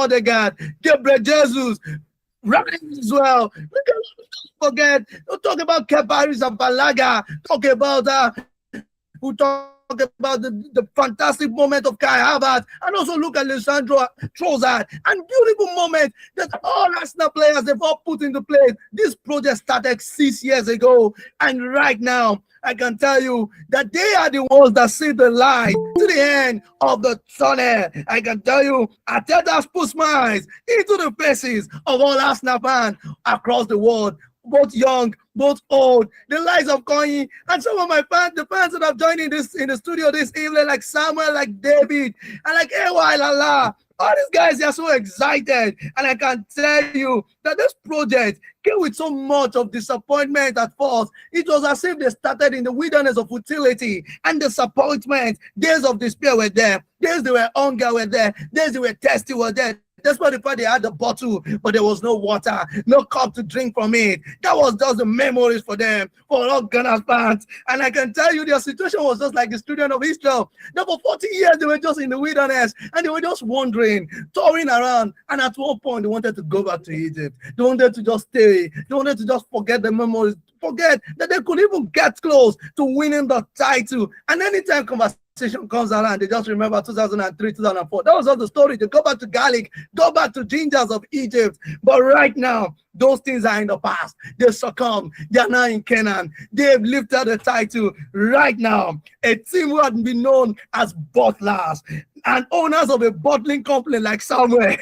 Odegaard, Gabriel Jesus, right as well. Don't forget, don't talk about Kepa Arrizabalaga, talk about who talk about the fantastic moment of Kai Havertz, and also look at Lisandro Trossard, and beautiful moment that all Arsenal players they've all put into place. This project started 6 years ago, and right now I can tell you that they are the ones that see the light to the end of the tunnel. I can tell you, Arteta's put smiles into the faces of all Arsenal fans across the world, both young, both old, the likes of Koyi, and some of my fans, the fans that have joined in the studio this evening, like Samuel, like David, and like AY Lala. All these guys are so excited, and I can tell you that this project came with so much of disappointment at first. It was as if they started in the wilderness of futility and disappointment. Days of despair were there. Days they were hunger were there. Days they were thirsty were there. That's why they had the bottle, but there was no water, no cup to drink from it. That was just the memories for them, for all Ghana's fans. And I can tell you, their situation was just like the student of Israel. Now, for 40 years, they were just in the wilderness, and they were just wandering, touring around. And at one point, they wanted to go back to Egypt. They wanted to just stay. They wanted to just forget the memories, forget that they could even get close to winning the title. And anytime conversation comes around, they just remember 2003, 2004. That was all the story. They go back to garlic, go back to gingers of Egypt. But right now, those things are in the past. They succumb. They are now in Canaan. They've lifted the title. Right now, a team who had been known as butlers and owners of a bottling company like Samuel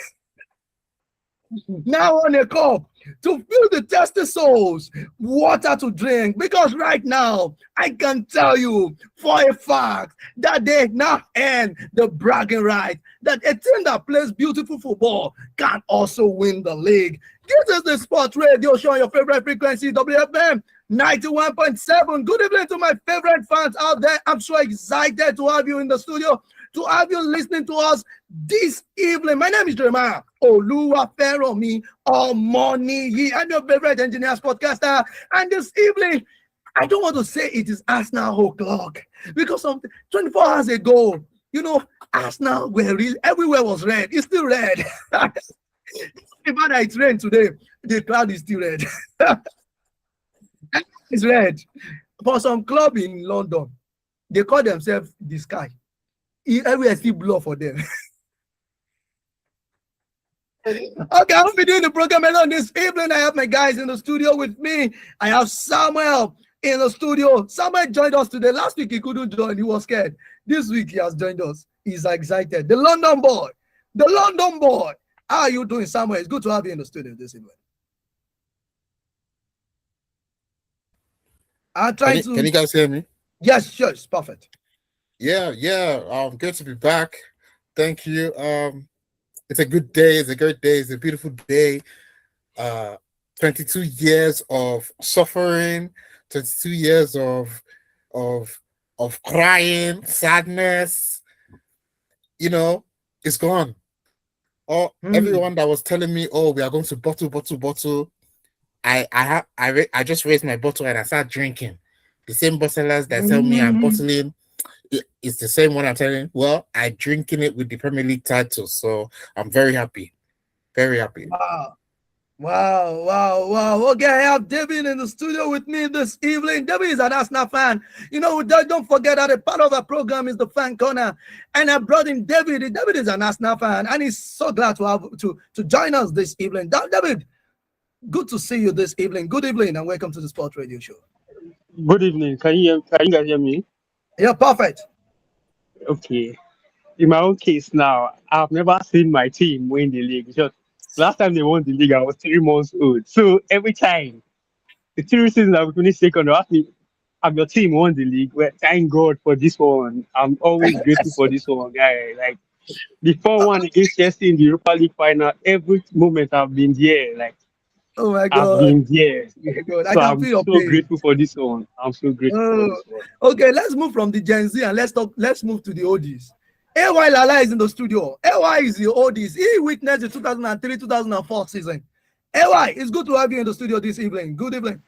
now on a cup to fill the thirsty souls water to drink, because right now I can tell you for a fact that they now earn the bragging right that a team that plays beautiful football can also win the league. This is the Sports Radio Show on your favorite frequency, WFM 91.7. Good evening to my favorite fans out there. I'm so excited to have you in the studio, to have you listening to us this evening. My name is Jeremiah Oluwaferomi Omoniyi. I'm your favorite engineer, sportcaster. And this evening, I don't want to say it is Arsenal o'clock, because 24 hours ago, Arsenal were real. Everywhere was red. It's still red. Even though it's rain today, the cloud is still red. It's red. For some club in London, they call themselves the sky. Everywhere still blue for them. Okay, I'll be doing the program alone this evening. I have my guys in the studio with me. I have Samuel in the studio. Samuel joined us today. Last week he couldn't join. He was scared. This week he has joined us. He's excited. The London boy. The London boy. How are you doing, Samuel? It's good to have you in the studio this evening. Can you guys hear me? Yes, sure. It's perfect. Yeah. Good to be back. Thank you. It's a good day. It's a great day. It's a beautiful day. 22 years of suffering, 22 years of crying, sadness. It's gone. Everyone that was telling me, "Oh, we are going to bottle." I just raised my bottle and I started drinking. The same bottlers that tell me I'm bottling, it's the same one I'm telling. Well, I'm drinking it with the Premier League title, so I'm very happy. Very happy. Wow. Okay, I have David in the studio with me this evening. David is an Arsenal fan. Don't forget that a part of our program is the fan corner. And I brought in David. David is an Arsenal fan, and he's so glad to have to join us this evening. David, good to see you this evening. Good evening, and welcome to the Sports Radio Show. Good evening. Can you guys hear me? Yeah, perfect. Okay. In my own case now, I've never seen my team win the league. Just last time they won the league, I was 3 months old. So every time, the 3 seasons I finished second, they ask me, "Have your team won the league?" Well, thank God for this one. I'm always grateful for this one, guy. Like the 4-1 against Chelsea in the Europa League final, every moment I've been there. Like, oh my God, I've been there. God. So I'm so grateful for this one. I'm so grateful for this one. Okay, let's move from the Gen Z and let's move to the oldies. AY Lala is in the studio. AY is the oldies. He witnessed the 2003-2004 season. AY, it's good to have you in the studio this evening. Good evening.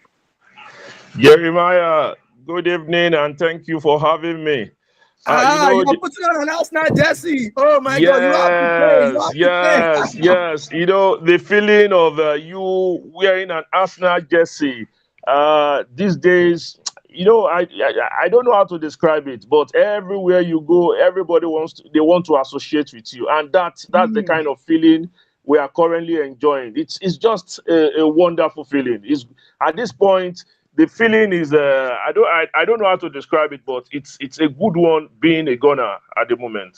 Jeremiah, good evening, and thank you for having me. You know, You're putting on an Arsenal jersey. Oh my God, you have to pay. You yes, have to pay. yes, yes. You know, the feeling of you wearing an Arsenal jersey these days. You know, I don't know how to describe it, but everywhere you go, everybody they want to associate with you, and that's the Mm. kind of feeling we are currently enjoying. It's just a wonderful feeling. It's at this point. The feeling is I don't know how to describe it, but it's a good one being a gunner at the moment.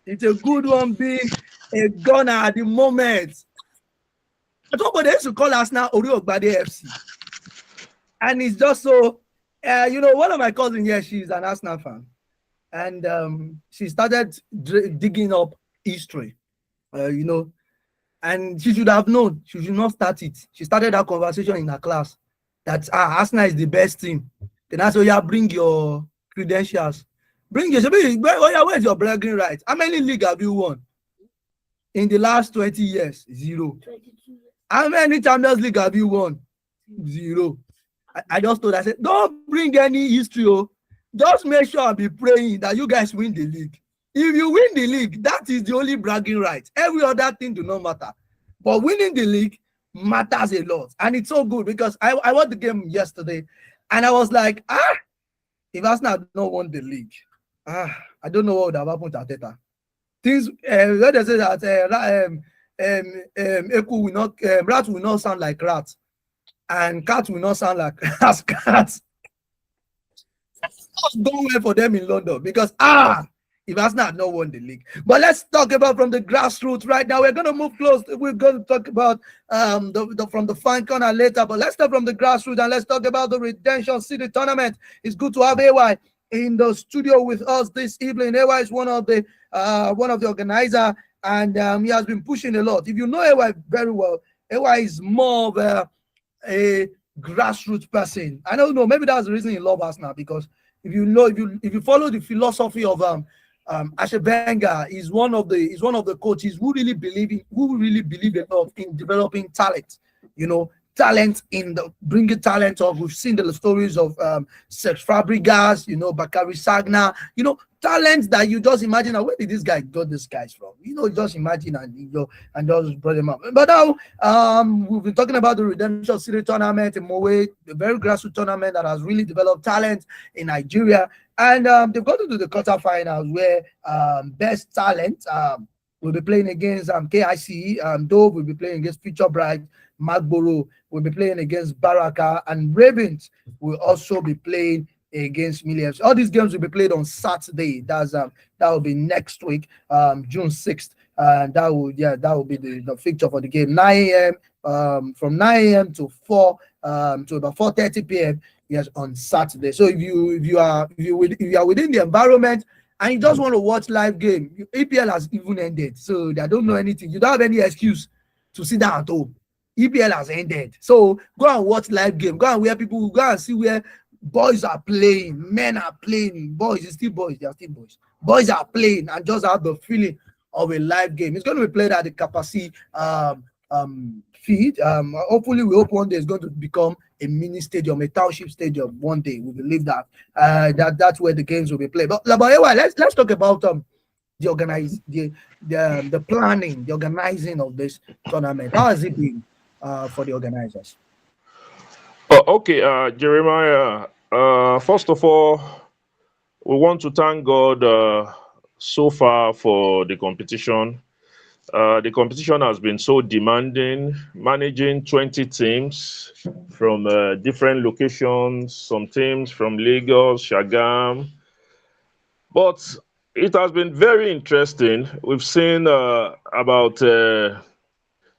It's a good one being a gunner at the moment. I thought they used to call us now Oriogbade FC. And it's just so, you know, one of my cousins here, she's an Arsenal fan. And she started digging up history, you know, and she should have known. She should not start it. She started that conversation in her class that Arsenal is the best team. Then I said, yeah, bring your credentials. Bring your, where's your bragging rights? How many league have you won? In the last 20 years, 0. 22. How many Champions League have you won? 0. I just told her, I said, don't bring any history. Oh. Just make sure I'll be praying that you guys win the league. If you win the league, that is the only bragging right. Every other thing do not matter. But winning the league matters a lot. And it's so good because I watched the game yesterday and I was like, if Arsenal had not won the league, I don't know what would have happened to Arteta. Things, when they say that Eku will not, rat will not sound like rats, and cat will not sound like as cats. It's not going well for them in London because if Arsenal had not won the league. But let's talk about from the grassroots right now. We're going to move close. We're going to talk about from the fan corner later. But let's start from the grassroots and let's talk about the Redemption City tournament. It's good to have AY in the studio with us this evening. AY is one of the organizer, and he has been pushing a lot. If you know AY very well, AY is more of a grassroots person. I don't know, maybe that's the reason he loves Arsenal, because if you follow the philosophy of Arsene Wenger, is one of the coaches who really believe a lot in developing talent. You know, talent in the bringing talent up. We've seen the stories of Cesc Fabregas, you know, Bakary Sagna, you know, talent that you just imagine. Where did this guy got these guys from? You know, just imagine and just brought them up. But now we've been talking about the Redemption City tournament in Mowe, a very grassroots tournament that has really developed talent in Nigeria. And they've got to do the quarterfinals where best talent will be playing against KIC, Dove will be playing against Future Bright, Magboro will be playing against Baraka, and Ravens will also be playing against Millions. All these games will be played on Saturday. That will be next week, June 6th. That will be the fixture for the game. 9 a.m. From 9 a.m. to 4 to about 4:30 p.m. Yes, on Saturday. So if you are within the environment and you just want to watch live game, EPL has even ended, so I don't know anything. You don't have any excuse to sit down at home. EPL has ended, so go and watch live game. Go and where people go and see where boys are playing, men are playing. Boys is still boys. They are still boys. Boys are playing and just have the feeling of a live game. It's going to be played at the Kapasi feed. Hopefully, we hope one day it's going to become a mini stadium, a township stadium. One day, we believe that that's where the games will be played. But anyway, let's talk about the planning, the organizing of this tournament. How has it been for the organizers? Okay, Jeremiah. First of all, we want to thank God so far for the competition. The competition has been so demanding, managing 20 teams from different locations, some teams from Lagos, Shagam. But it has been very interesting. We've seen about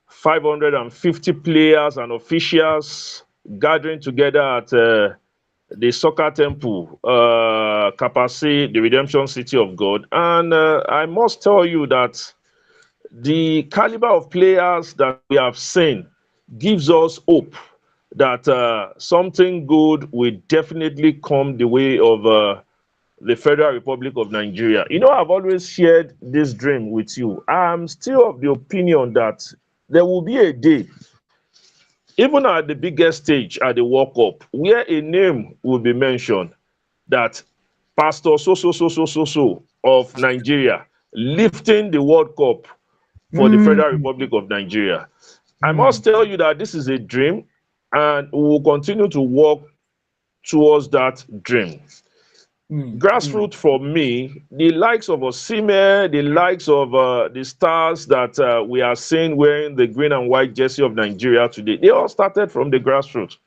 550 players and officials gathering together at the Soccer Temple, Kapasi, the Redemption City of God. And I must tell you that the caliber of players that we have seen gives us hope that something good will definitely come the way of the Federal Republic of Nigeria. You know, I've always shared this dream with you. I'm still of the opinion that there will be a day, even at the biggest stage at the World Cup, where a name will be mentioned that Pastor so of Nigeria lifting the World Cup for the Federal Republic of Nigeria. I must tell you that this is a dream, and we will continue to work towards that dream. Grassroots for me, the likes of Osimhen, the likes of the stars that we are seeing wearing the green and white jersey of Nigeria today, they all started from the grassroots.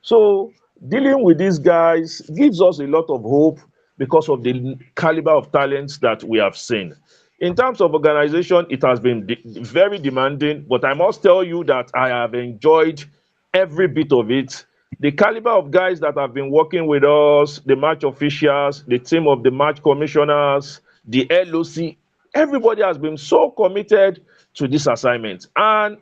So dealing with these guys gives us a lot of hope because of the caliber of talents that we have seen. In terms of organization, it has been very demanding, but I must tell you that I have enjoyed every bit of it. The caliber of guys that have been working with us, the match officials, the team of the match commissioners, the LOC, everybody has been so committed to this assignment. And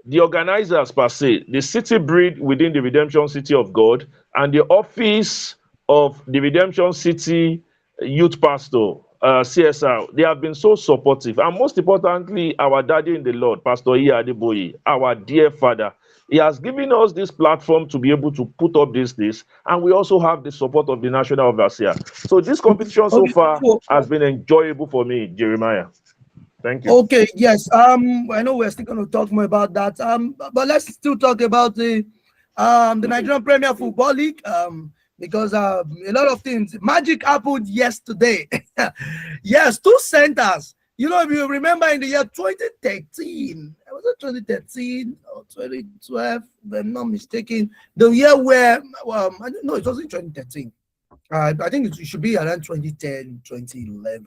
the organizers per se, the city breed within the Redemption City of God, and the office of the Redemption City Youth Pastor, CSR, they have been so supportive. And most importantly, our daddy in the Lord, Pastor Iya Adeboye, our dear father, he has given us this platform to be able to put up this, and we also have the support of the national overseer. So this competition so far has been enjoyable for me, Jeremiah. Thank you. Okay, yes. I know we're still going to talk more about that. But let's still talk about the Nigerian Premier Football League. Because a lot of things magic happened yesterday. Yes, two centers. You know, if you remember in the year 2013, was it 2013 or 2012? If I'm not mistaken, the year where I don't know, it wasn't 2013. I think it should be around 2010, 2011.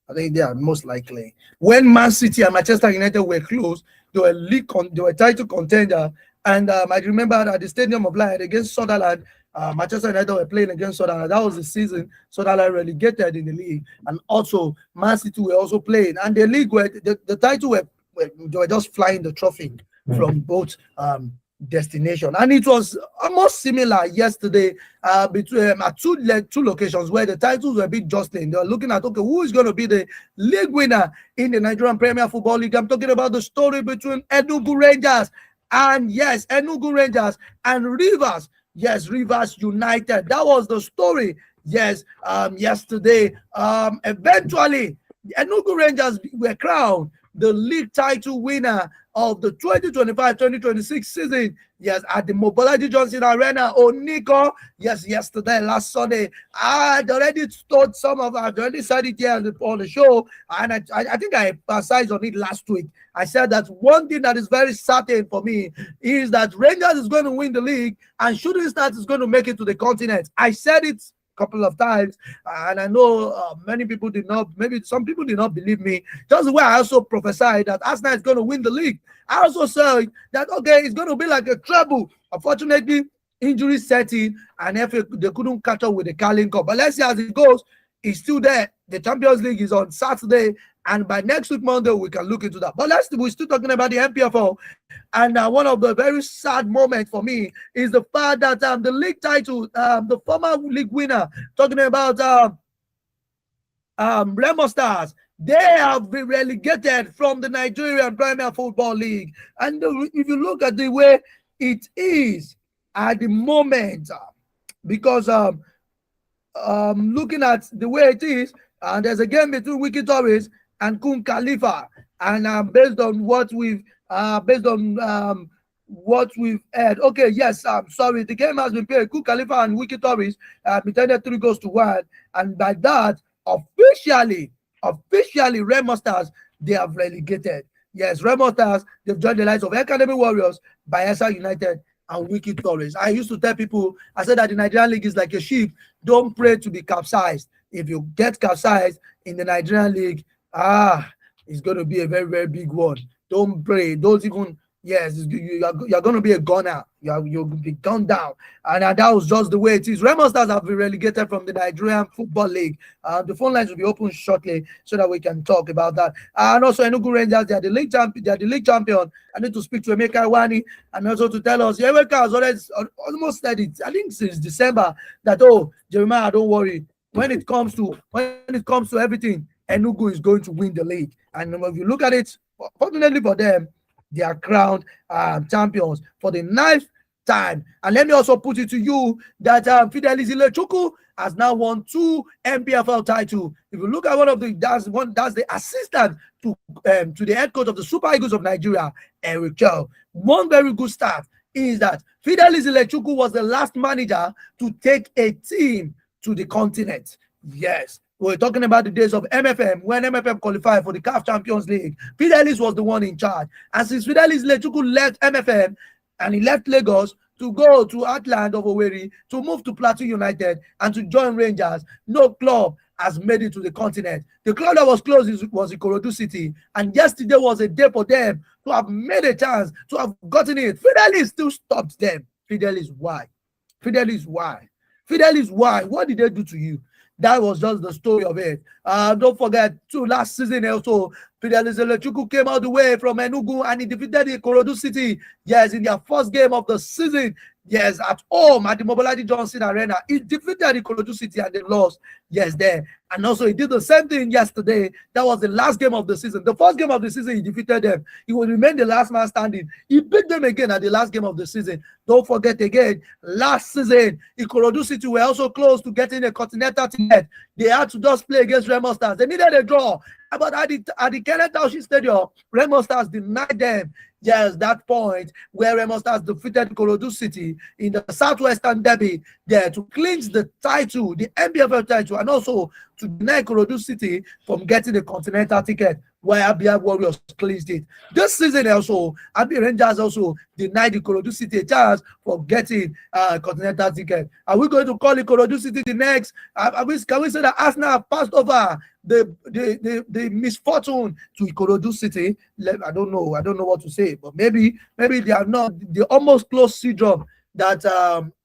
I think they are most likely. When Man City and Manchester United were close, they were title contender. And I remember at the Stadium of Light against Sunderland, Manchester United were playing against Sunderland. That was the season Sunderland relegated in the league. And also, Man City were also playing. And the league, the title they were just flying the trophy from both destination. And it was almost similar yesterday between at two locations where the titles were a bit jostling. They were looking at, okay, who is going to be the league winner in the Nigerian Premier Football League? I'm talking about the story between Enugu Rangers and Rivers. Yes, Rivers United. That was the story. Yes, yesterday. Eventually, Enugu Rangers were crowned the league title winner of the 2025-2026 season. Yes, at the Mobolaji Johnson Arena, Oniko. Yes, yesterday, last Sunday. I'd already told I'd already said it here on the show, and I think I emphasized on it last week. I said that one thing that is very certain for me is that Rangers is going to win the league and Shooting Stars is going to make it to the continent. I said it couple of times, and I know many people did not, maybe some people did not believe me. Just the way I also prophesied that Arsenal is going to win the league. I also said that, okay, it's going to be like a treble. Unfortunately, injury set in, and if they couldn't catch up with the Carling Cup. But let's see as it goes. It's still there. The Champions League is on Saturday, and by next week, Monday, we can look into that. But we're still talking about the MPFL. And one of the very sad moments for me is the fact that the league title, the former league winner, talking about Remo Stars, they have been relegated from the Nigerian Premier Football League. And if you look at the way it is at the moment, because looking at the way it is, and there's a game between Wiki Torres and Kun Khalifa, and based on what we've heard. Okay, yes, sorry, the game has been played. Kun Khalifa and Wiki Torres pretended 3-1, and by that, officially, Remo Stars, they have relegated. Yes, Remo Stars, they've joined the likes of Academy Warriors, Bayelsa United, and Wiki Torres. I used to tell people, I said that the Nigerian league is like a ship. Don't pray to be capsized. If you get capsized in the Nigerian league, it's going to be a very, very big one. Don't pray. Don't even, yes, you're going to be a gunner. You'll be gunned down. And that was just the way it is. Remo Stars have been relegated from the Nigerian Football League. The phone lines will be open shortly so that we can talk about that. And also, Enugu Rangers, they are the league champion. I need to speak to Emeka Iwani and also to tell us, Emeka has already almost said it, I think since December, that, Jeremiah, don't worry. When it comes to everything, Enugu is going to win the league. And if you look at it, fortunately for them, they are crowned champions for the ninth time. And let me also put it to you that Fidelis Ilechukwu has now won 2 MPFL titles. If you look at one of the that's the assistant to the head coach of the Super Eagles of Nigeria, Eric Chell. One very good start is that Fidelis Ilechukwu was the last manager to take a team to the continent. Yes. We're talking about the days of MFM, when MFM qualified for the CAF Champions League. Fidelis was the one in charge. And since Fidelis Ilechukwu left MFM and he left Lagos to go to Atland of Owerri, to move to Plateau United and to join Rangers, no club has made it to the continent. The club that was close was Ikorodu City. And yesterday was a day for them to have made a chance, to have gotten it. Fidelis still stopped them. Fidelis, why? Fidelis, why? Fidelis, why? What did they do to you? That was just the story of it. Don't forget, too, last season also, Fidelis Ilechukwu came all the way from Enugu and he defeated the Ikorodu City. Yes, in their first game of the season. Yes, at home at the Mobolaji Johnson Arena. He defeated the Ikorodu City and they lost. Yes, there. And also he did the same thing yesterday. That was the last game of the season. The first game of the season, he defeated them. He will remain the last man standing. He beat them again at the last game of the season. Don't forget again, last season, Ikorodu City were also close to getting a continental ticket. They had to just play against Remo Stars. They needed a draw. But at the Kenneth Township Stadium, Remo Stars denied them. Yes, that point where Remo Stars defeated Ikorodu City in the Southwestern Derby, there to clinch the title, the MPFL title, and also to deny Ikorodu City from getting a continental ticket, where Abia Warriors clinched it. This season also, Abia Rangers also denied Ikorodu City a chance for getting a continental ticket. Are we going to call Ikorodu City the next? Can we say that Arsenal have passed over the misfortune to Ikorodu City? I don't know what to say, but maybe they are not the almost close syndrome that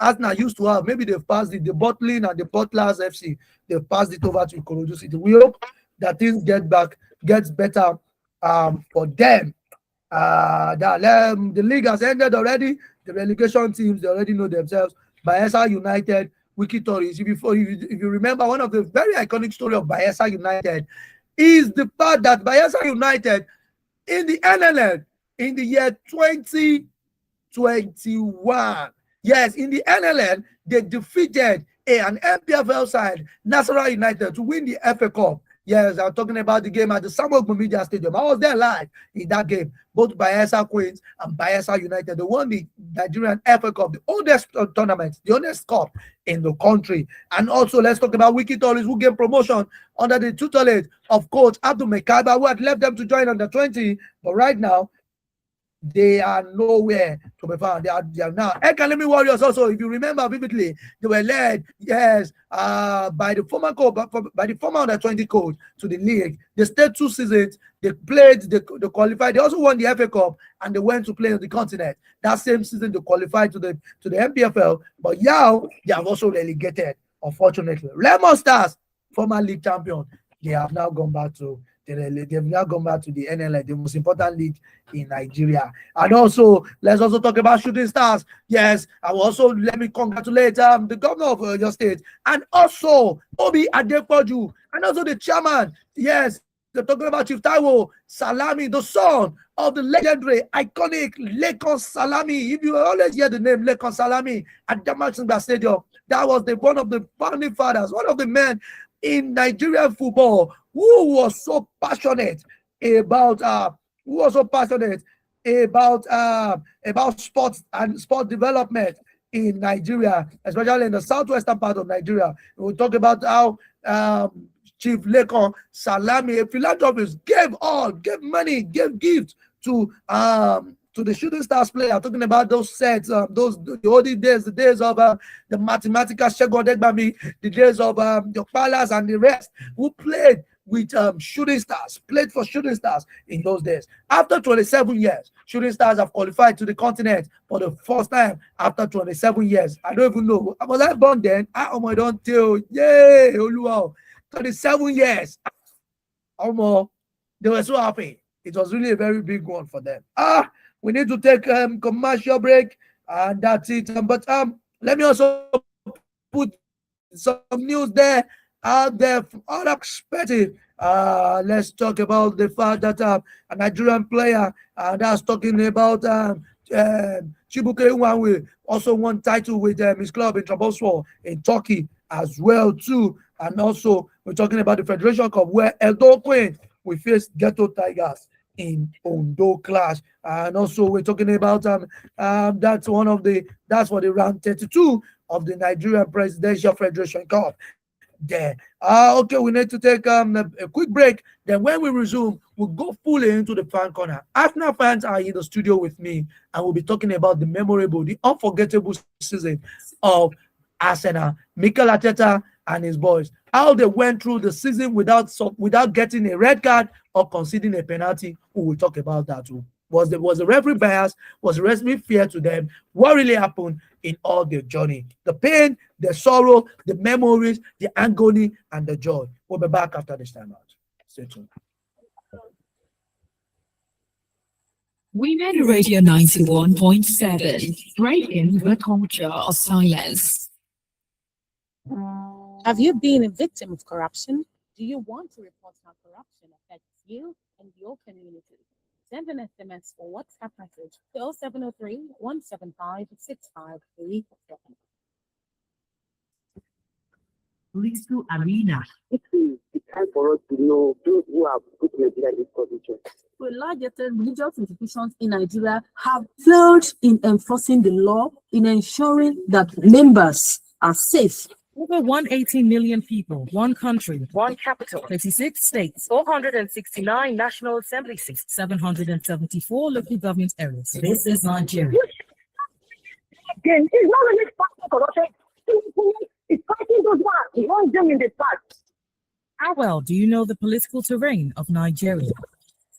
Arsenal used to have. Maybe they've passed it. The Bottling and the Butlers FC, they've passed it over to Ikorodu City. We hope that things gets better for them. The league has ended already. The relegation teams, they already know themselves. Bayelsa United, Wiki Tories. If you remember, one of the very iconic story of Bayelsa United is the fact that Bayelsa United in the NLL in the year 2021, yes, in the NLL, they defeated an MPFL side, Nasarawa United, to win the FA Cup. Yes, I'm talking about the game at the Samuel Media Stadium. I was there live in that game. Both Bayelsa Queens and Bayelsa United, they won the Nigerian FA Cup, the oldest tournament, the oldest cup in the country. And also, let's talk about Wiki Tories, who gained promotion under the tutelage of Coach Abdul Mekaba, who had left them to join under 20. But right now, they are nowhere to be found. They are now Academy Warriors. Also, if you remember vividly, they were led, yes, by the former under 20 coach to the league. They stayed 2 seasons. They played, they qualified. They also won the FA Cup and they went to play on the continent. That same season, they qualified to the MPFL. But now they have also relegated. Unfortunately, Lemon Stars, former league champion, they have now gone back to. They've now gone back to the NLL, the most important league in Nigeria. And also, let's also talk about Shooting Stars. Yes, I will also let me congratulate the governor of your state, and also Obi Adepoju, and also the chairman. Yes, they're talking about Chief Taiwo Salami, the son of the legendary, iconic Lekon Salami. If you always hear the name Lekon Salami at Damaksinga Stadium, that was one of the founding fathers, one of the men in Nigerian football who was so passionate about sports and sport development in Nigeria, especially in the southwestern part of Nigeria. We talk about how Chief Lekon Salami, a philanthropist, gave money, gave gifts to the Shooting Stars player. Talking about those sets, the olden days, the days of the mathematical Shegon Degbami, the days of the Palace and the rest, who played with Shooting Stars, played for Shooting Stars in those days. After 27 years, Shooting Stars have qualified to the continent for the first time after 27 years. I don't even know. Was I born then? I don't tell. Yay! 27 years. They were so happy. It was really a very big one for them. We need to take commercial break, and that's it. But let me also put some news out there from other perspective. Let's talk about the fact that a Nigerian player that's talking about Chibuke Nwanwe also won title with his club in Trabzonspor in Turkey as well too. And also we're talking about the Federation Cup where Edo Queen we faced Ghetto Tigers in Ondo clash. And also we're talking about that's for the round 32 of the Nigerian Presidential Federation Cup. There. Okay, we need to take a quick break. Then when we resume, we'll go fully into the fan corner. Arsenal fans are in the studio with me, and we'll be talking about the memorable, the unforgettable season of Arsenal, Mikel Arteta and his boys. How they went through the season without getting a red card or conceding a penalty. We will talk about that too. Was the referee bias? Was the referee fair to them? What really happened in all their journey? The pain, the sorrow, the memories, the agony, and the joy. We'll be back after this time out. Stay tuned. Women Radio 91.7, breaking the culture of silence. Have you been a victim of corruption? Do you want to report how corruption affects you and your community? Send an SMS or WhatsApp message to 0703 175 6537. Political arena. It's time for us to know those who have put Nigeria in this position. To a large extent, religious institutions in Nigeria have failed in enforcing the law, in ensuring that members are safe. Over 180 million people, one country, one capital, 36 states, 469 national assembly seats, 774 local government areas. This is Nigeria. Again, it's not really fighting corruption. It's fighting those who want them in the past. How well do you know the political terrain of Nigeria?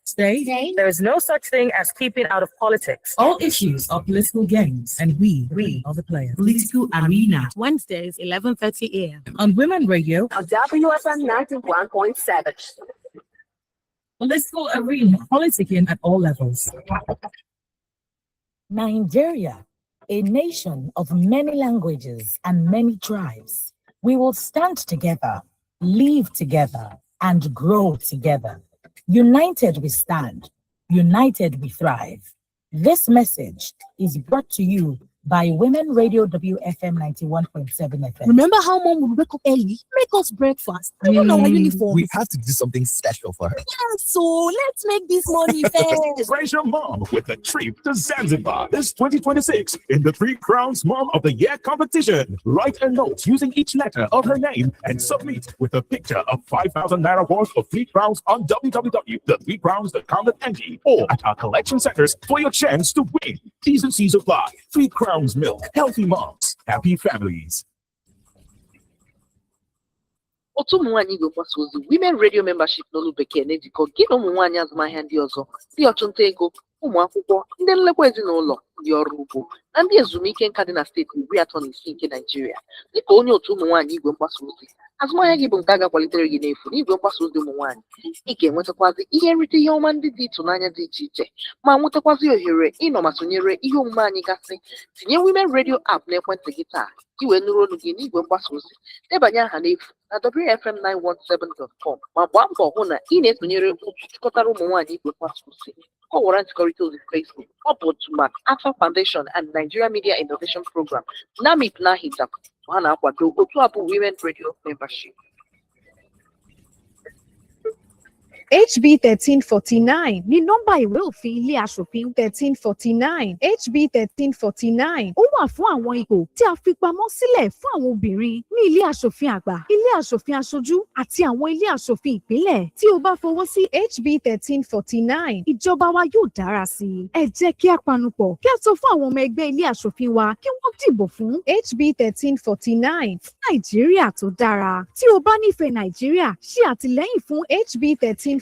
Today, there is no such thing as keeping out of politics. All issues are political games, and we are the players. Political arena. Wednesdays, 11:30 a.m. On Women Radio, On WFM 91.7. political arena, politicking at all levels. Nigeria, a nation of many languages and many tribes. We will stand together, live together, and grow together. United we stand, united we thrive. This message is brought to you by Women Radio WFM 91.7 FM. Remember how mom would wake up early, make us breakfast, put on our uniform? We have to do something special for her. Yes, so let's make this money fair. Raise your mom with a trip to Zanzibar this 2026 in the 3 Crowns Mom of the Year competition. Write a note using each letter of her name and submit with a picture of 5,000 Naira worth of 3 Crowns on www.3crowns.com.ng or at our collection centers for your chance to win. T's and C's apply. 3 Crowns Milk. Healthy moms. Happy families. otu ụmụ nwaanyị Igbo mgbasa ozi Women Radio Membership n'olu bekee na-ejikọ gị na ụmụ nwaanyị azụmahịa ndị ọzọ, ndị ọchụnta ego, ụmụ akwụkwọ, ndị nlekwa ezinụlọ, ndị ọrụ ugbo na ndị ezumike nka dị na steeti 36 nke Naịjirịa. Dịka onye otu ụmụ nwaanyị Igwe mgbasa ozi, azụmahịa gị bụ nke a ga-akwalitere gị n'efu n'igwe mgbasa ozi ụmụ nwaanyị. Ị ga-enwetakwazi ihe nrite ihe ọma ndị dị ịtụnanya dị iche iche ma nwetakwazi ohere ịnọ ma sonyere ihe omume anyị gasị. Tinye Women Radio app n'ekwentị gị taa ka i wee nụrụ olu gị n'igwe mgbasa ozi. Debanye aha n'efu na wfm917.com ma gbaa mbọ hụ na ị na-esonyere otu chịkọtara ụmụ nwaanyị igwe mgbasa ozi. Kọwara nzikọrịta ozi Facebook, ọ bụ otu Mark Alpha Foundation and Nigeria Media Innovation Program NAMIP na HITAP ha na-akwado otu abụ Women Radio Membership. HB 1349 ní nọ́mbà ìwé òfin ilé aṣòfin 1349. HB 1349 ó wà fún àwọn ipò tí a fi pamọ́ sílẹ̀ fún àwọn obìnrin ní ilé aṣòfin àgbà, ilé aṣòfin aṣojú àti àwọn ilé aṣòfin ìpínlẹ̀. Tí o bá fọwọ́ sí HB 1349, ìjọba wa yóò dára sí i. Ẹ jẹ́ kí a panupọ̀ kí a sọ fún àwọn ọmọ ẹgbẹ́ ilé aṣòfin wa kí wọ́n dìbò fún HB 1349 fún Nàìjíríà tó dára. Tí o bá nífẹ̀ẹ́ Nàìjíríà, ṣe àtìlẹ́yìn fún HB 1349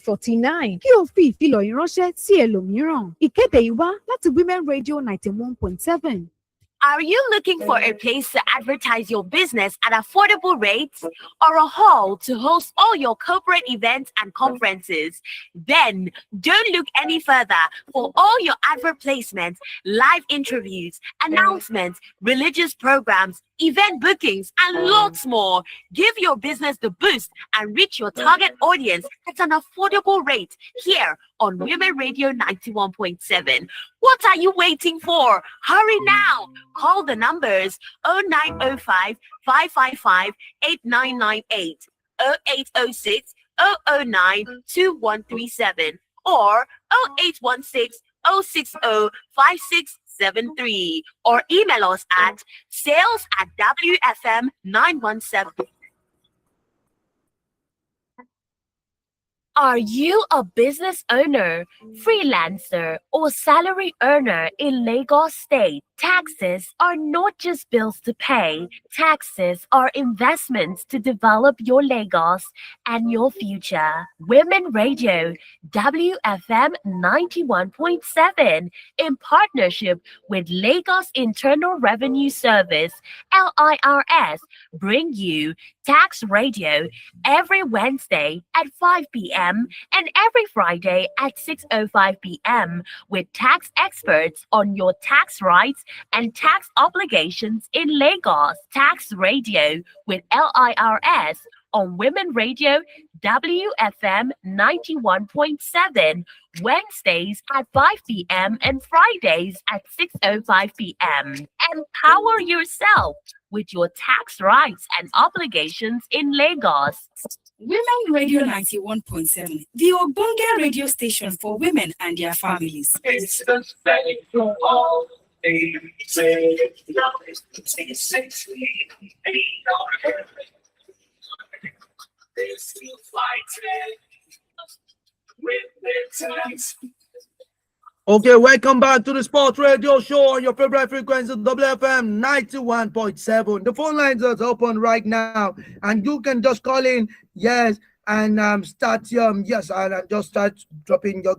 kí o fi ìfilọ̀ yìí ránṣẹ́ sí ẹlòmíràn. Ìkéde yìí wá láti Women Radio 91.7. Are you looking for a place to advertise your business at affordable rates or a hall to host all your corporate events and conferences? Then don't look any further for all your advert placements, live interviews, announcements, religious programs, event bookings, and lots more. Give your business the boost and reach your target audience at an affordable rate here on Women Radio 91.7. What are you waiting for? Hurry now. Call the numbers 0905 555 8998, 0806 009 2137, or 0816 060 5673, or email us at sales@wfm917. Are you a business owner, freelancer, or salary earner in Lagos State? Taxes are not just bills to pay. Taxes are investments to develop your Lagos and your future. Women Radio, WFM 91.7, in partnership with Lagos Internal Revenue Service, LIRS, bring you Tax Radio every Wednesday at 5 p.m. and every Friday at 6:05 p.m. with tax experts on your tax rights and tax obligations in Lagos. Tax Radio with LIRS on Women Radio WFM 91.7, Wednesdays at 5 p.m. and Fridays at 6:05 p.m. Empower yourself with your tax rights and obligations in Lagos. Women Radio 91.7, the Ogbonge radio station for women and their families. It's the same for all. They say love is sexy. They still fighting with their times. Okay, welcome back to the Sports Radio Show on your favorite frequency, WFM 91.7. The phone lines are open right now, and you can just call in, yes, and start just start dropping your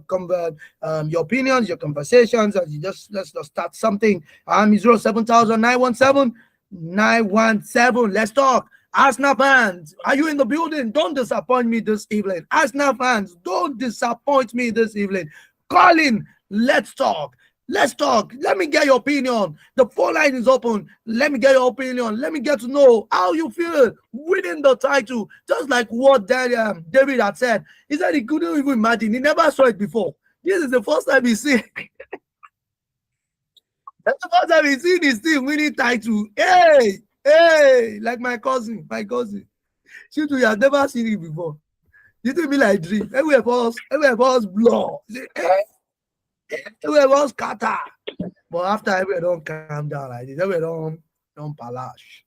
opinions, your conversations, and you let's just start something. 07917 Let's talk. Arsenal fans, are you in the building? Don't disappoint me this evening. Arsenal fans, don't disappoint me this evening. Call in. Let's talk. Let's talk. Let me get your opinion. The phone line is open. Let me get your opinion. Let me get to know how you feel winning the title. Just like what David had said. He said he couldn't even imagine. He never saw it before. This is the first time he's seen. That's the first time he's seen his team winning title. Hey, like my cousin. She too has never seen it before. You do me like dream. Everywhere for us blow. Everywhere was scatter. But after everywhere don't calm down like this, everywhere don't palash.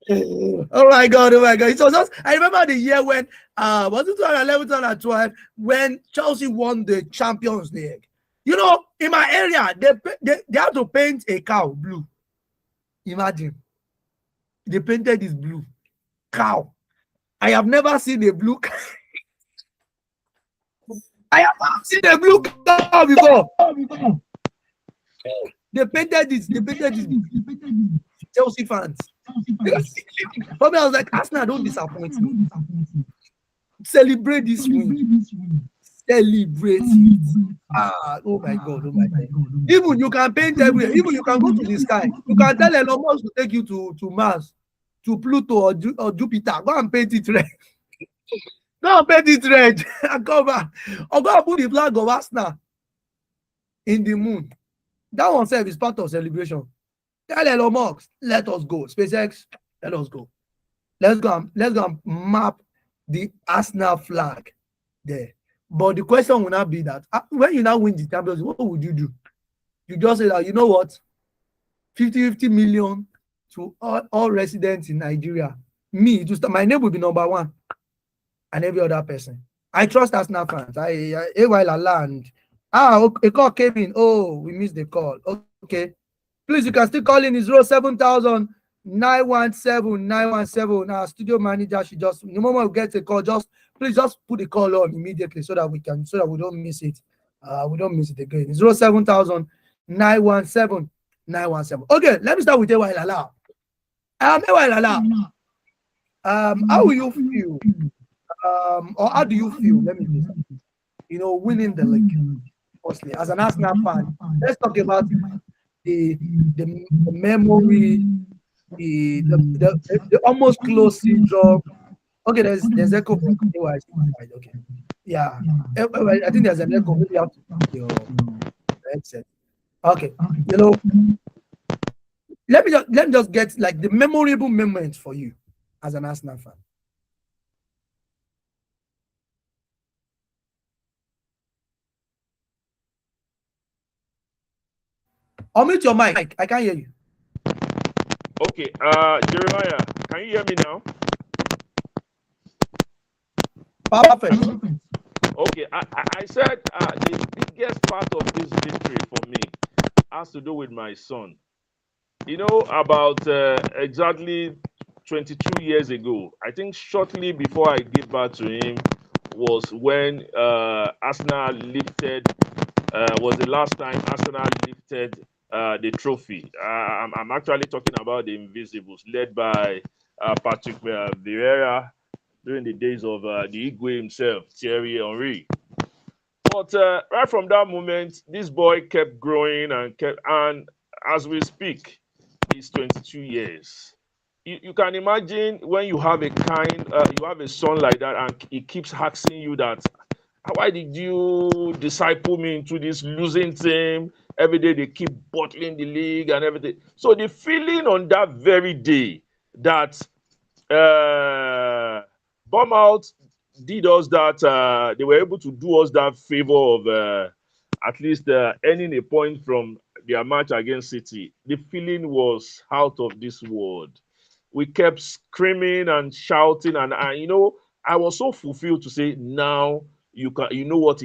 Oh my god. It was just, I remember the year when was it 2011, 2012 when Chelsea won the Champions League. You know, in my area, they had to paint a cow blue. Imagine. They painted this blue cow. I have never seen a blue cow. I have not seen a blue cow before. They painted this. Chelsea fans. For me, I was like, Arsenal, don't disappoint me. Celebrate this win. Celebrate it. Oh my god. Even you can paint everywhere. Even you can go to the sky. You can tell Elon Musk to take you to Mars, to Pluto or Jupiter. Go and paint it red. Go and paint it red and come back. Or go and put the flag of Arsenal in the moon. That one self is part of celebration. Tell Elon Musk, let us go. SpaceX, let us go. Let's go and map the Arsenal flag there. But the question will not be that when you now win the Champions, what would you do? You just say that, you know what? 50 million to all residents in Nigeria. Me, my name will be number one. And every other person. I trust Arsenal fans. A call came in. Oh, we missed the call. Okay. Please, you can still call in 07,000 917. Our studio manager, the moment we get a call, please put the call on immediately so that we don't miss it. We don't miss it again. 07,000 917. Okay, let me start with Ewa Ilala. Ewa Ilala, how will you feel? Or how do you feel? Let me winning the league. Firstly, as an Arsenal fan, let's talk about the memory, the almost close syndrome. Okay, there's echo from AYC. Okay, yeah. I think there's an echo. Maybe you have to put your headset. Okay, let me just get like the memorable moments for you as an Arsenal fan. Unmute your mic. I can't hear you. Okay, Jeremiah, can you hear me now? Perfect. Okay, I said the biggest part of this victory for me has to do with my son. About exactly 22 years ago, I think shortly before I gave birth to him was when Arsenal lifted, was the last time Arsenal lifted the trophy. I'm actually talking about the Invisibles, led by Patrick Vieira during the days of the Igwe himself, Thierry Henry. But right from that moment, this boy kept growing and as we speak, he's 22 years. You can imagine when you have you have a son like that, and he keeps asking you that, why did you disciple me into this losing team? Every day they keep bottling the league and everything. So the feeling on that very day that Bournemouth did us that, they were able to do us that favor of at least earning a point from their match against City. The feeling was out of this world. We kept screaming and shouting, and I was so fulfilled to say, now you know what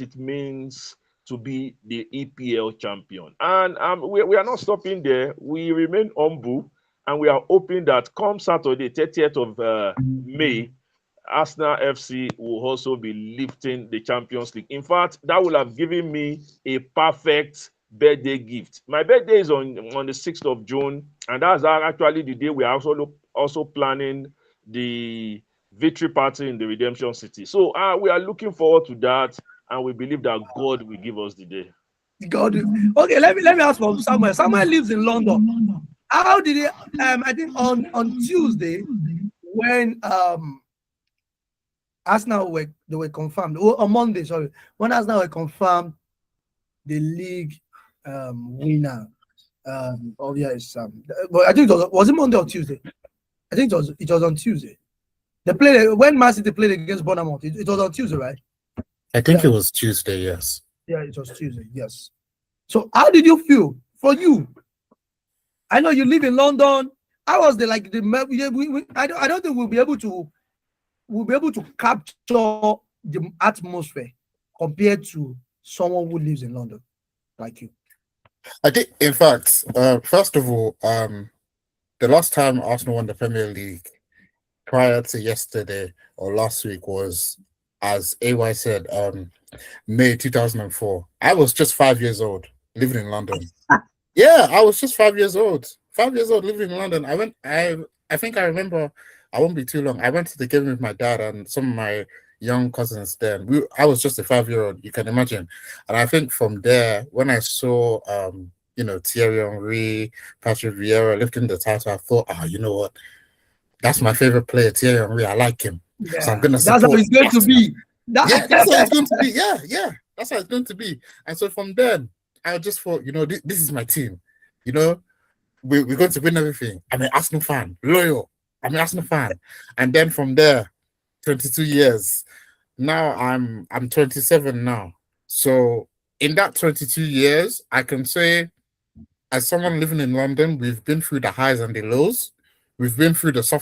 it means to be the EPL champion. And we are not stopping there. We remain humble, and we are hoping that come Saturday, 30th of May, Arsenal FC will also be lifting the Champions League. In fact, that will have given me a perfect birthday gift. My birthday is on the 6th of June, and that's actually the day we are also planning the victory party in the Redemption City. So we are looking forward to that, and we believe that God will give us the day. God. Okay, let me ask from Samuel. Samuel lives in London. How did he? I think on Tuesday, when Arsenal were confirmed. On Monday, sorry, when Arsenal were confirmed the league winner. But I think it was it Monday or Tuesday? I think it was on Tuesday. They played when Man City played against Bournemouth. It was on Tuesday, right? I think it was Tuesday. Yes. Yeah, it was Tuesday. Yes. So, how did you feel for you? I know you live in London. How was I don't think we'll be able to capture the atmosphere compared to someone who lives in London like you. I think, in fact, first of all, the last time Arsenal won the Premier League prior to yesterday or last week was, as AY said, May 2004. I was just 5 years old living in London. Yeah, I was just 5 years old. 5 years old living in London. I think I remember, I won't be too long. I went to the game with my dad and some of my young cousins then. I was just a 5-year-old, you can imagine. And I think from there, when I saw Thierry Henry, Patrick Vieira lifting the title, I thought, you know what? That's my favorite player, Thierry Henry. I like him. Yeah, so I'm gonna support. That's how it's going to be. That's how it's going to be. Yeah. That's how it's going to be. And so from then, I just thought, this is my team. We're going to win everything. I'm an Arsenal fan, loyal. I'm an Arsenal fan. And then from there, 22 years. Now I'm 27 now. So in that 22 years, I can say, as someone living in London, we've been through the highs and the lows. We've been through the